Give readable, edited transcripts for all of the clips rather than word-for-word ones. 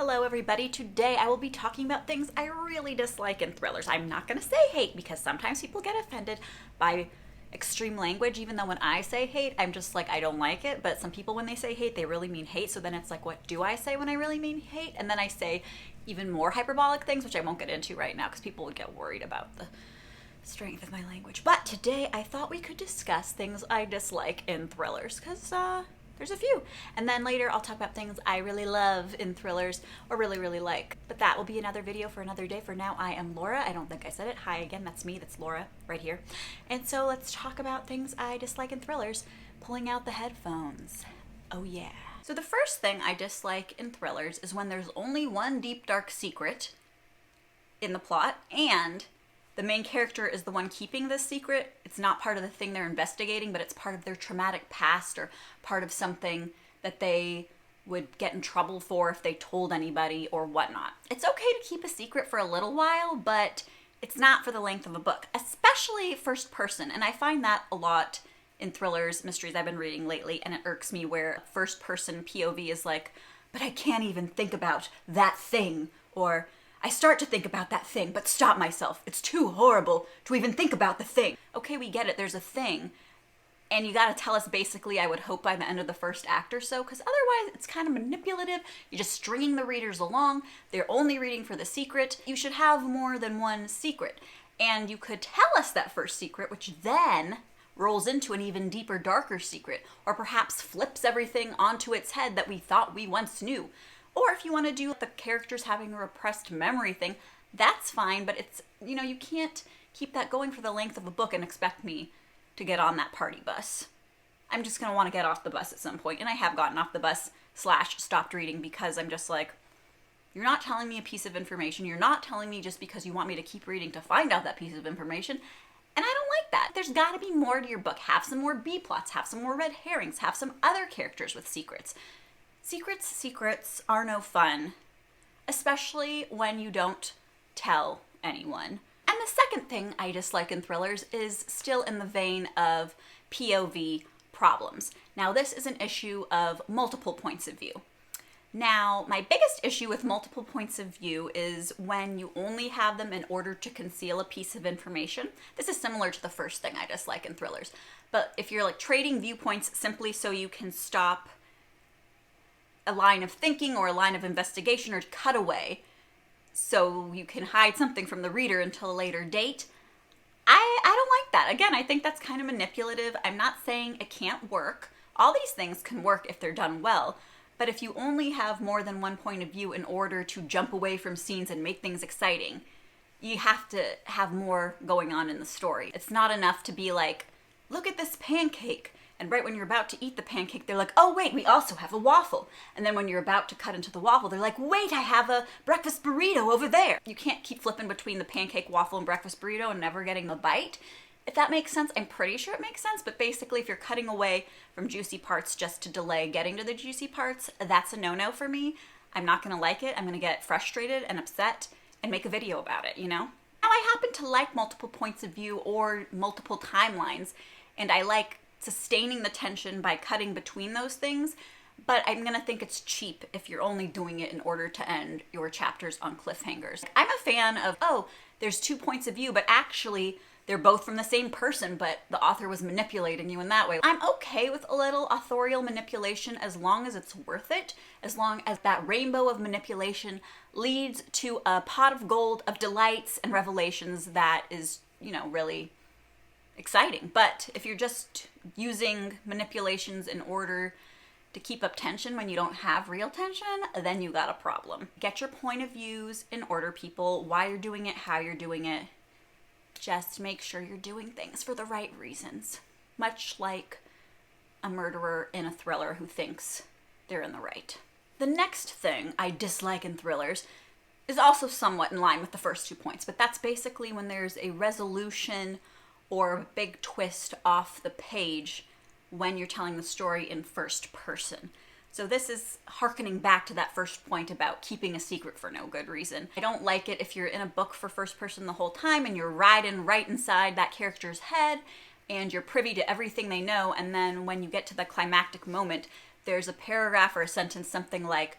Hello everybody, today I will be talking about things I really dislike in thrillers. I'm not going to say hate because sometimes people get offended by extreme language, even though when I say hate, I'm just like, I don't like it. But some people, when they say hate, they really mean hate. So then it's like, what do I say when I really mean hate? And then I say even more hyperbolic things, which I won't get into right now because people would get worried about the strength of my language. But today I thought we could discuss things I dislike in thrillers because there's a few. And then later I'll talk about things I really love in thrillers or really like. But that will be another video for another day. For now, I am Laura. I don't think I said it. Hi again, that's me. That's Laura right here. And so let's talk about things I dislike in thrillers. Pulling out the headphones. Oh yeah. So the first thing I dislike in thrillers is when there's only one deep dark secret in the plot and the main character is the one keeping this secret. It's not part of the thing they're investigating, but it's part of their traumatic past or part of something that they would get in trouble for if they told anybody or whatnot. It's okay to keep a secret for a little while, but it's not for the length of a book, especially first person. And I find that a lot in thrillers, mysteries I've been reading lately, and it irks me where first person POV is like, but I can't even think about that thing, or I start to think about that thing, but stop myself. It's too horrible to even think about the thing. Okay, we get it. There's a thing. And you gotta tell us basically, I would hope, by the end of the first act or so, because otherwise it's kind of manipulative. You're just stringing the readers along. They're only reading for the secret. You should have more than one secret. And you could tell us that first secret, which then rolls into an even deeper, darker secret, or perhaps flips everything onto its head that we thought we once knew. Or if you want to do the characters having a repressed memory thing, that's fine, but it's, you can't keep that going for the length of a book and expect me to get on that party bus. I'm just going to want to get off the bus at some point, and I have gotten off the bus / stopped reading because I'm just like, you're not telling me a piece of information. You're not telling me just because you want me to keep reading to find out that piece of information, and I don't like that. There's got to be more to your book. Have some more B-plots, have some more red herrings, have some other characters with secrets. Secrets are no fun, especially when you don't tell anyone. And the second thing I dislike in thrillers is still in the vein of POV problems. Now, this is an issue of multiple points of view. Now, my biggest issue with multiple points of view is when you only have them in order to conceal a piece of information. This is similar to the first thing I dislike in thrillers. But if you're like trading viewpoints simply so you can stop a line of thinking or a line of investigation or cutaway so you can hide something from the reader until a later date, I don't like that. Again, I think that's kind of manipulative. I'm not saying it can't work. All these things can work if they're done well, but if you only have more than one point of view in order to jump away from scenes and make things exciting, you have to have more going on in the story. It's not enough to be like, look at this pancake. And right when you're about to eat the pancake, they're like, oh, wait, we also have a waffle. And then when you're about to cut into the waffle, they're like, wait, I have a breakfast burrito over there. You can't keep flipping between the pancake, waffle, and breakfast burrito and never getting a bite. If that makes sense, I'm pretty sure it makes sense. But basically, if you're cutting away from juicy parts just to delay getting to the juicy parts, that's a no-no for me. I'm not going to like it. I'm going to get frustrated and upset and make a video about it, Now, I happen to like multiple points of view or multiple timelines, and I like sustaining the tension by cutting between those things, but I'm gonna think it's cheap if you're only doing it in order to end your chapters on cliffhangers. I'm a fan of, there's two points of view, but actually they're both from the same person, but the author was manipulating you in that way. I'm okay with a little authorial manipulation as long as it's worth it, as long as that rainbow of manipulation leads to a pot of gold of delights and revelations that is, really exciting. But if you're just using manipulations in order to keep up tension when you don't have real tension, then you got a problem. Get your point of views in order, people, why you're doing it, how you're doing it. Just make sure you're doing things for the right reasons. Much like a murderer in a thriller who thinks they're in the right. The next thing I dislike in thrillers is also somewhat in line with the first 2 points, but that's basically when there's a resolution or a big twist off the page when you're telling the story in first person. So this is hearkening back to that first point about keeping a secret for no good reason. I don't like it if you're in a book for first person the whole time and you're riding right inside that character's head and you're privy to everything they know, and then when you get to the climactic moment, there's a paragraph or a sentence, something like,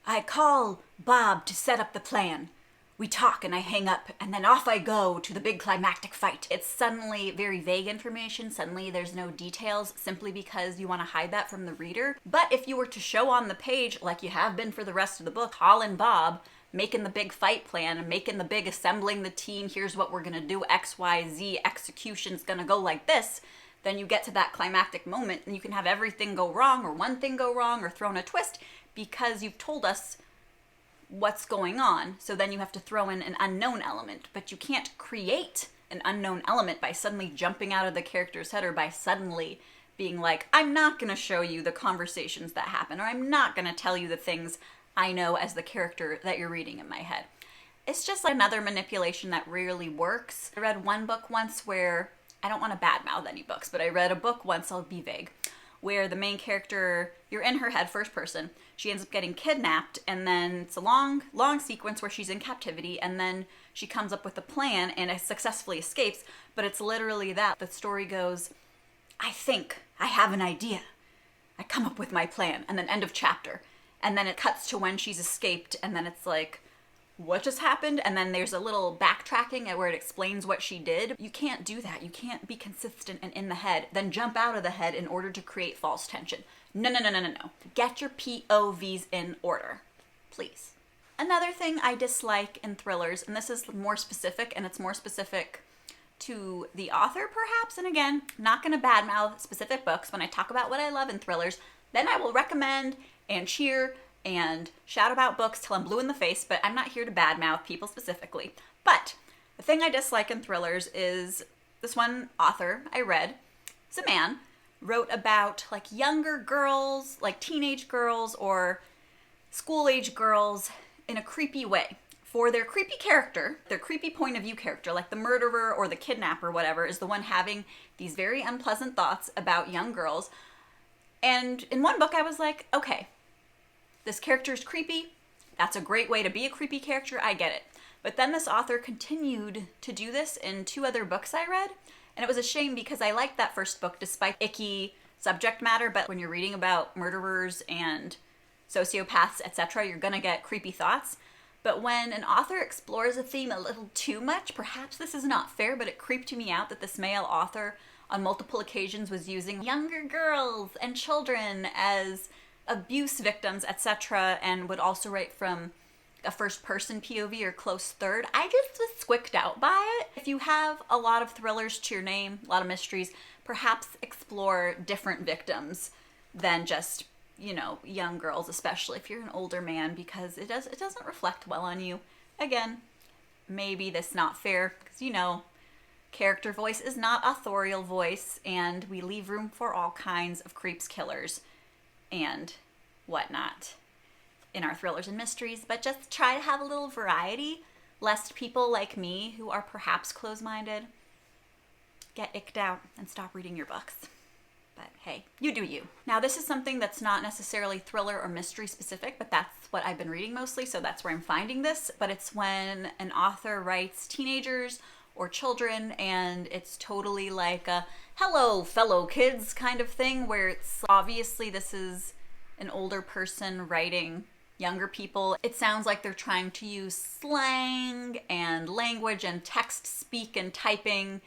I call Bob to set up the plan. We talk and I hang up, and then off I go to the big climactic fight. It's suddenly very vague information. Suddenly there's no details, simply because you want to hide that from the reader. But if you were to show on the page, like you have been for the rest of the book, Hall and Bob making the big fight plan and making the big assembling the team, here's what we're going to do, X, Y, Z, execution's going to go like this, then you get to that climactic moment and you can have everything go wrong, or one thing go wrong, or thrown a twist, because you've told us what's going on. So then you have to throw in an unknown element, but you can't create an unknown element by suddenly jumping out of the character's head, or by suddenly being like, I'm not going to show you the conversations that happen, or I'm not going to tell you the things I know as the character that you're reading in my head. It's just like another manipulation that rarely works. I read one book once where, I don't want to badmouth any books, but I read a book once, I'll be vague, where the main character, you're in her head, first person, she ends up getting kidnapped, and then it's a long sequence where she's in captivity, and then she comes up with a plan and successfully escapes, but it's literally that. The story goes, I think, I have an idea, I come up with my plan, and then end of chapter. And then it cuts to when she's escaped, and then it's like, what just happened? And then there's a little backtracking where it explains what she did. You can't do that. You can't be consistent and in the head, then jump out of the head in order to create false tension. No. Get your POVs in order, please. Another thing I dislike in thrillers, and this is more specific, and it's more specific to the author perhaps, and again, not going to badmouth specific books. When I talk about what I love in thrillers, then I will recommend and cheer and shout about books till I'm blue in the face, but I'm not here to badmouth people specifically. But the thing I dislike in thrillers is this one author I read, it's a man, wrote about like younger girls, like teenage girls or school-age girls in a creepy way. For their creepy character, their creepy point of view character, like the murderer or the kidnapper, whatever, is the one having these very unpleasant thoughts about young girls. And in one book I was like, okay, this character is creepy. That's a great way to be a creepy character. I get it. But then this author continued to do this in two other books I read. And it was a shame because I liked that first book despite icky subject matter. But when you're reading about murderers and sociopaths, etc., you're going to get creepy thoughts. But when an author explores a theme a little too much, perhaps this is not fair, but it creeped me out that this male author on multiple occasions was using younger girls and children as abuse victims, etc., and would also write from a first-person POV or close third. I just was squicked out by it. If you have a lot of thrillers to your name, a lot of mysteries, perhaps explore different victims than just, young girls, especially if you're an older man, because it doesn't reflect well on you. Again, maybe that's not fair, because character voice is not authorial voice, and we leave room for all kinds of creeps, killers, and whatnot in our thrillers and mysteries, but just try to have a little variety, lest people like me, who are perhaps close-minded, get icked out and stop reading your books. But hey, you do you. Now, this is something that's not necessarily thriller or mystery specific, but that's what I've been reading mostly, so that's where I'm finding this. But it's when an author writes teenagers or children, and it's totally like a hello fellow kids kind of thing, where it's obviously this is an older person writing younger people. It sounds like they're trying to use slang and language and text speak and typing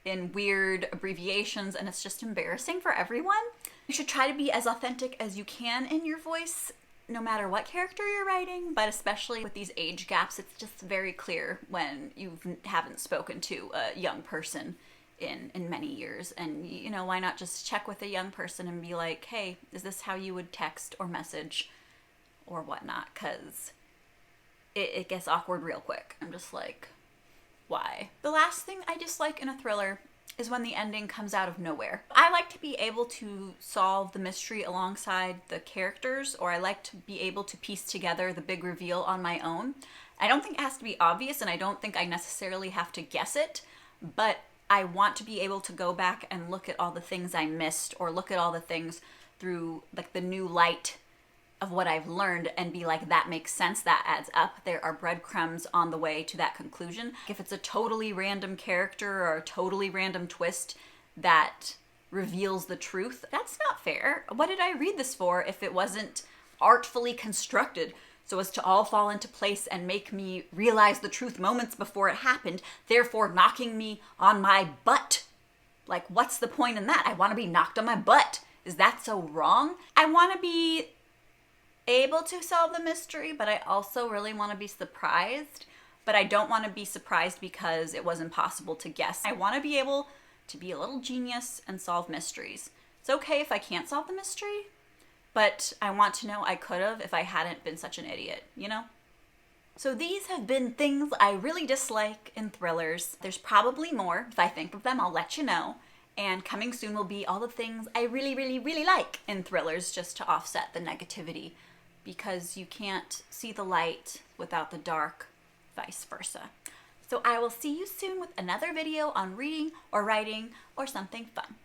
in weird abbreviations, and it's just embarrassing for everyone. You should try to be as authentic as you can in your voice, no matter what character you're writing, but especially with these age gaps, it's just very clear when you haven't spoken to a young person in many years. And, why not just check with a young person and be like, hey, is this how you would text or message or whatnot? Because it gets awkward real quick. I'm just like, why? The last thing I dislike in a thriller is when the ending comes out of nowhere. I like to be able to solve the mystery alongside the characters, or I like to be able to piece together the big reveal on my own. I don't think it has to be obvious, and I don't think I necessarily have to guess it, but I want to be able to go back and look at all the things I missed, or look at all the things through like the new light of what I've learned and be like, that makes sense, that adds up, there are breadcrumbs on the way to that conclusion. If it's a totally random character or a totally random twist that reveals the truth, that's not fair. What did I read this for if it wasn't artfully constructed so as to all fall into place and make me realize the truth moments before it happened, therefore knocking me on my butt. Like, what's the point in that? I want to be knocked on my butt. Is that so wrong? I want to be able to solve the mystery, but I also really want to be surprised. But I don't want to be surprised because it was impossible to guess. I want to be able to be a little genius and solve mysteries. It's okay if I can't solve the mystery, but I want to know I could have if I hadn't been such an idiot, you know? So these have been things I really dislike in thrillers. There's probably more. If I think of them, I'll let you know. And coming soon will be all the things I really, really, really like in thrillers, just to offset the negativity, because you can't see the light without the dark, vice versa. So I will see you soon with another video on reading or writing or something fun.